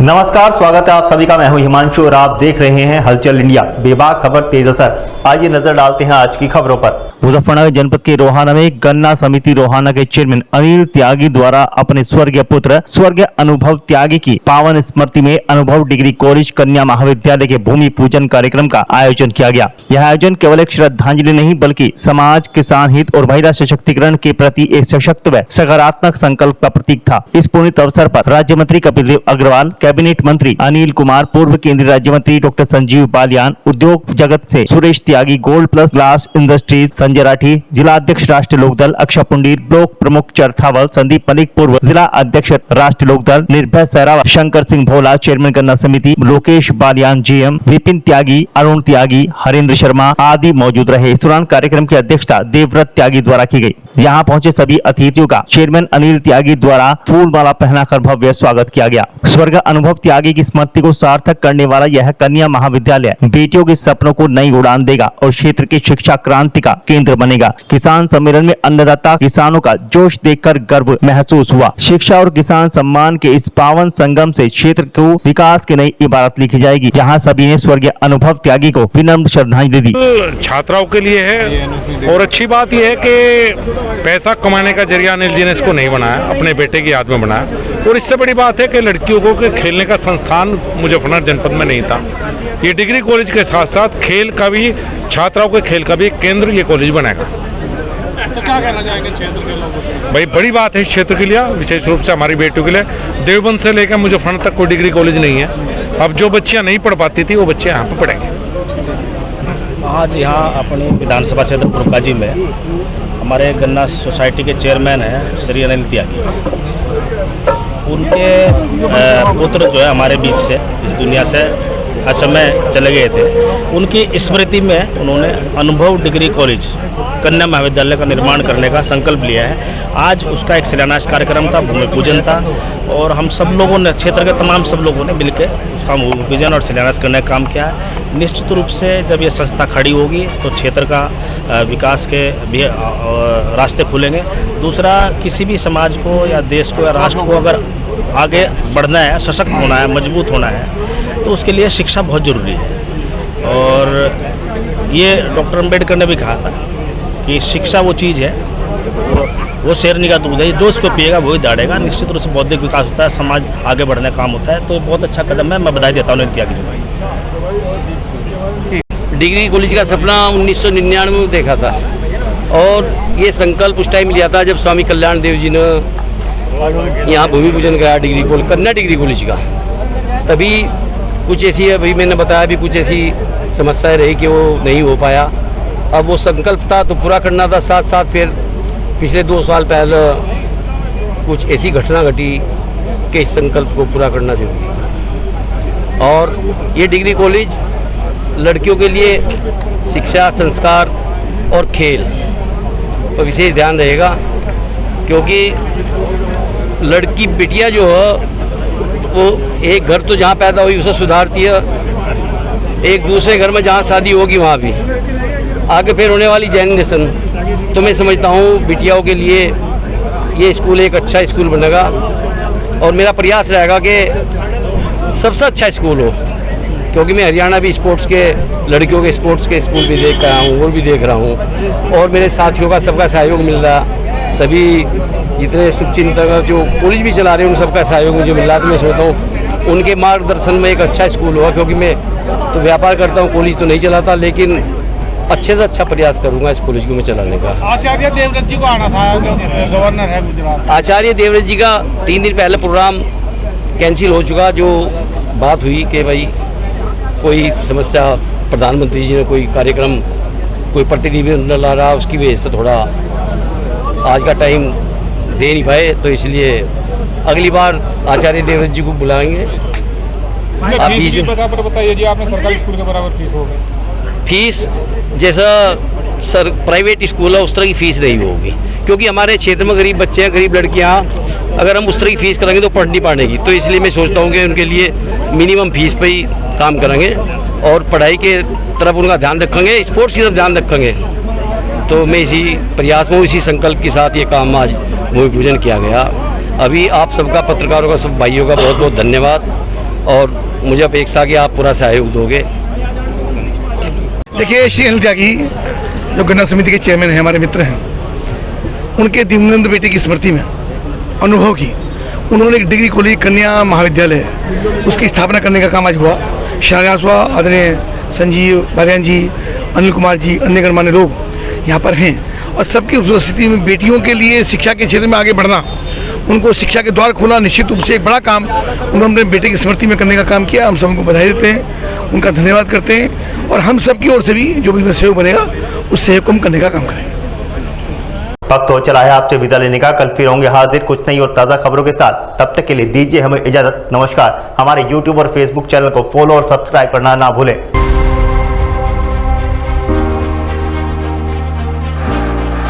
नमस्कार, स्वागत है आप सभी का। मैं हूं हिमांशु और आप देख रहे हैं हलचल इंडिया। बेबाक खबर तेज असर। आइए नजर डालते हैं आज की खबरों पर। मुजफ्फरनगर जनपद के रोहाना में गन्ना समिति रोहाना के चेयरमैन अनिल त्यागी द्वारा अपने स्वर्गीय पुत्र स्वर्गीय अनुभव त्यागी की पावन स्मृति में अनुभव डिग्री कॉलेज कन्या महाविद्यालय के भूमि पूजन कार्यक्रम का आयोजन किया गया। यह आयोजन केवल एक श्रद्धांजलि नहीं बल्कि समाज, किसान हित और महिला सशक्तिकरण के प्रति एक सशक्त व सकारात्मक संकल्प का प्रतीक था। इस पुनीत अवसर पर राज्य मंत्री कपिल देव अग्रवाल, कैबिनेट मंत्री अनिल कुमार, पूर्व केंद्रीय राज्य मंत्री डॉक्टर संजीव बालियान, उद्योग जगत से Suresh Tyagi, gold plus glass industries Sanjay Rathi, जिला अध्यक्ष राष्ट्रीय लोकदल अक्षय पुंडीर, ब्लॉक प्रमुख चरथावल संदीप मलिक, पूर्व जिला अध्यक्ष राष्ट्रीय लोकदल निर्भय सैरावत, शंकर सिंह भोला, चेयरमैन गन्ना समिति लोकेश बालियान, जीएम विपिन त्यागी, अरुण त्यागी, हरेंद्र शर्मा आदि मौजूद रहे। इस दौरान कार्यक्रम की अध्यक्षता देवव्रत त्यागी द्वारा की गई। यहाँ पहुंचे सभी अतिथियों का चेयरमैन अनिल त्यागी द्वारा फूल माला पहनाकर भव्य स्वागत किया गया। स्वर्गीय अनुभव त्यागी की स्मृति को सार्थक करने वाला यह कन्या महाविद्यालय बेटियों के सपनों को नई उड़ान देगा और क्षेत्र की शिक्षा क्रांति का केंद्र बनेगा। किसान सम्मेलन में अन्नदाता किसानों का जोश देखकर गर्व महसूस हुआ। शिक्षा और किसान सम्मान के इस पावन संगम से क्षेत्र को विकास की नई इबारत लिखी जाएगी, जहाँ सभी ने स्वर्गीय अनुभव त्यागी को विनम्र श्रद्धांजलि दी। छात्राओं के लिए है और अच्छी बात यह है कि पैसा कमाने का जरिया अनिल जी ने इसको नहीं बनाया, अपने बेटे की याद में बनाया। और इससे बड़ी बात है कि लड़कियों को खेलने का संस्थान मुजफ्फरनगर जनपद में नहीं था। ये डिग्री कॉलेज के साथ साथ खेल का भी, छात्राओं के खेल का भी केंद्र ये कॉलेज बनाएगा। तो क्या कहना चाहेंगे क्षेत्र के लोगों को? भाई बड़ी बात है इस क्षेत्र के लिए, विशेष रूप से हमारी बेटियों के लिए। देवबंद से लेकर मुजफ्फरनगर तक कोई डिग्री कॉलेज नहीं है। अब जो बच्चियाँ नहीं पढ़ पाती थी वो बच्चे यहाँ पर पढ़ेंगे। आज यहाँ अपने विधानसभा क्षेत्र पुरकाजी में हमारे गन्ना सोसाइटी के चेयरमैन हैं श्री अनिल त्यागी, उनके पुत्र जो है हमारे बीच से इस दुनिया से असमय चले गए थे। उनकी स्मृति में उन्होंने अनुभव डिग्री कॉलेज कन्या महाविद्यालय का निर्माण करने का संकल्प लिया है। आज उसका एक शिलान्यास कार्यक्रम था, भूमि पूजन था और हम सब लोगों ने, क्षेत्र के तमाम सब लोगों ने मिलकर उसका भूमि पूजन और शिलान्यास करने का काम किया है। निश्चित रूप से जब ये संस्था खड़ी होगी तो क्षेत्र का विकास के भी रास्ते खुलेंगे। दूसरा, किसी भी समाज को या देश को या राष्ट्र को अगर आगे बढ़ना है, सशक्त होना है, मजबूत होना है, तो उसके लिए शिक्षा बहुत ज़रूरी है। और ये डॉक्टर अम्बेडकर ने भी कहा था कि शिक्षा वो चीज़ है, वो शेरनी का दूध है, जो उसको पिएगा वही दाढ़ेगा। निश्चित रूप से बौद्धिक विकास होता है, समाज आगे बढ़ने का काम होता है। तो ये बहुत अच्छा कदम है, मैं बधाई देता हूँ अनिल त्यागी जी। डिग्री कॉलेज का सपना 1999 में देखा था और ये संकल्प उस टाइम लिया था जब स्वामी कल्याण देव जी ने यहाँ भूमि पूजन कराया डिग्री कॉलेज, कन्या डिग्री कॉलेज का। तभी कुछ ऐसी, अभी मैंने बताया भी, कुछ ऐसी समस्याएं रही कि वो नहीं हो पाया। अब वो संकल्प था तो पूरा करना था। साथ साथ फिर पिछले 2 साल पहले कुछ ऐसी घटना घटी कि इस संकल्प को पूरा करना जरूरी। और ये डिग्री कॉलेज लड़कियों के लिए शिक्षा, संस्कार और खेल पर विशेष ध्यान रहेगा, क्योंकि लड़की बिटिया जो है वो एक घर तो जहाँ पैदा हुई उसे सुधारती है, एक दूसरे घर में जहाँ शादी होगी वहाँ भी। आगे फिर होने वाली जनरेशन, तो मैं समझता हूँ बिटियाओं के लिए ये स्कूल एक अच्छा स्कूल बनेगा और मेरा प्रयास रहेगा कि सबसे अच्छा स्कूल हो। क्योंकि मैं हरियाणा भी स्पोर्ट्स के, लड़कियों के स्पोर्ट्स के स्कूल भी देख रहा हूँ और भी देख रहा हूँ, और मेरे साथियों का सबका सहयोग मिल रहा। सभी जितने शुभचिंतक जो कॉलेज भी चला रहे हैं उन सबका सहयोग मुझे मिल रहा है। तो मैं सोचता हूँ उनके मार्गदर्शन में एक अच्छा स्कूल होगा, क्योंकि मैं तो व्यापार करता हूँ, कॉलेज तो नहीं चलाता, लेकिन अच्छे से अच्छा प्रयास करूँगा इस कॉलेज को मैं चलाने का। आचार्य देवव्रत जी को आना था, गवर्नर है गुजरात। आचार्य देवव्रत जी का 3 दिन पहले प्रोग्राम कैंसिल हो चुका। जो बात हुई कि भाई कोई समस्या, प्रधानमंत्री जी ने कोई कार्यक्रम, कोई प्रतिनिधिमंडल ला रहा, उसकी वजह से थोड़ा आज का टाइम दे नहीं पाए। तो इसलिए अगली बार आचार्य देवव्रत जी को बुलाएंगे। आप फीस बताइए जी, आपने सरकारी स्कूल के बराबर फीस होगी? फीस जैसा प्राइवेट स्कूल है उस तरह की फीस नहीं होगी, क्योंकि हमारे क्षेत्र में गरीब बच्चे हैं, गरीब लड़कियाँ, अगर हम उस तरह की फीस करेंगे तो पढ़ नहीं पाएंगी। तो इसलिए मैं सोचता हूँ कि उनके लिए मिनिमम फीस पे ही काम करेंगे और पढ़ाई के तरफ उनका ध्यान रखेंगे, स्पोर्ट्स की तरफ ध्यान रखेंगे। तो मैं इसी प्रयास में, इसी संकल्प के साथ ये काम आज भूमि पूजन किया गया। अभी आप सबका, पत्रकारों का, सब भाइयों का बहुत बहुत धन्यवाद। और मुझे अपेक्षा कि आप पूरा सहयोग दोगे। देखिए, श्री अनिल त्यागी जो गन्ना समिति के चेयरमैन हैं, हमारे मित्र हैं, उनके दिवंगत बेटे की स्मृति में अनुभव की उन्होंने एक डिग्री कॉलेज कन्या महाविद्यालय उसकी स्थापना करने का काम आज हुआ। शिलान्यास हुआ। आदरणीय संजीव बालियान जी, अनिल कुमार जी, अन्य गणमान्य लोग यहाँ पर हैं और सबकी उपस्थिति में बेटियों के लिए शिक्षा के क्षेत्र में आगे बढ़ना, उनको शिक्षा के द्वार खोला, निश्चित रूप से एक बड़ा काम उन्होंने अपने बेटे की स्मृति में करने का काम किया। हम सब उनको बधाई देते हैं, उनका धन्यवाद करते हैं और हम सब की ओर से भी जो भी सहयोग बनेगा उस सहयोग को हम करने का काम करेंगे। वक्त हो चला है आपसे विदा लेने का। कल फिर होंगे हाजिर कुछ नई और ताज़ा खबरों के साथ। तब तक के लिए दीजिए हमें इजाजत। नमस्कार। हमारे YouTube और Facebook चैनल को फॉलो और सब्सक्राइब करना ना भूलें।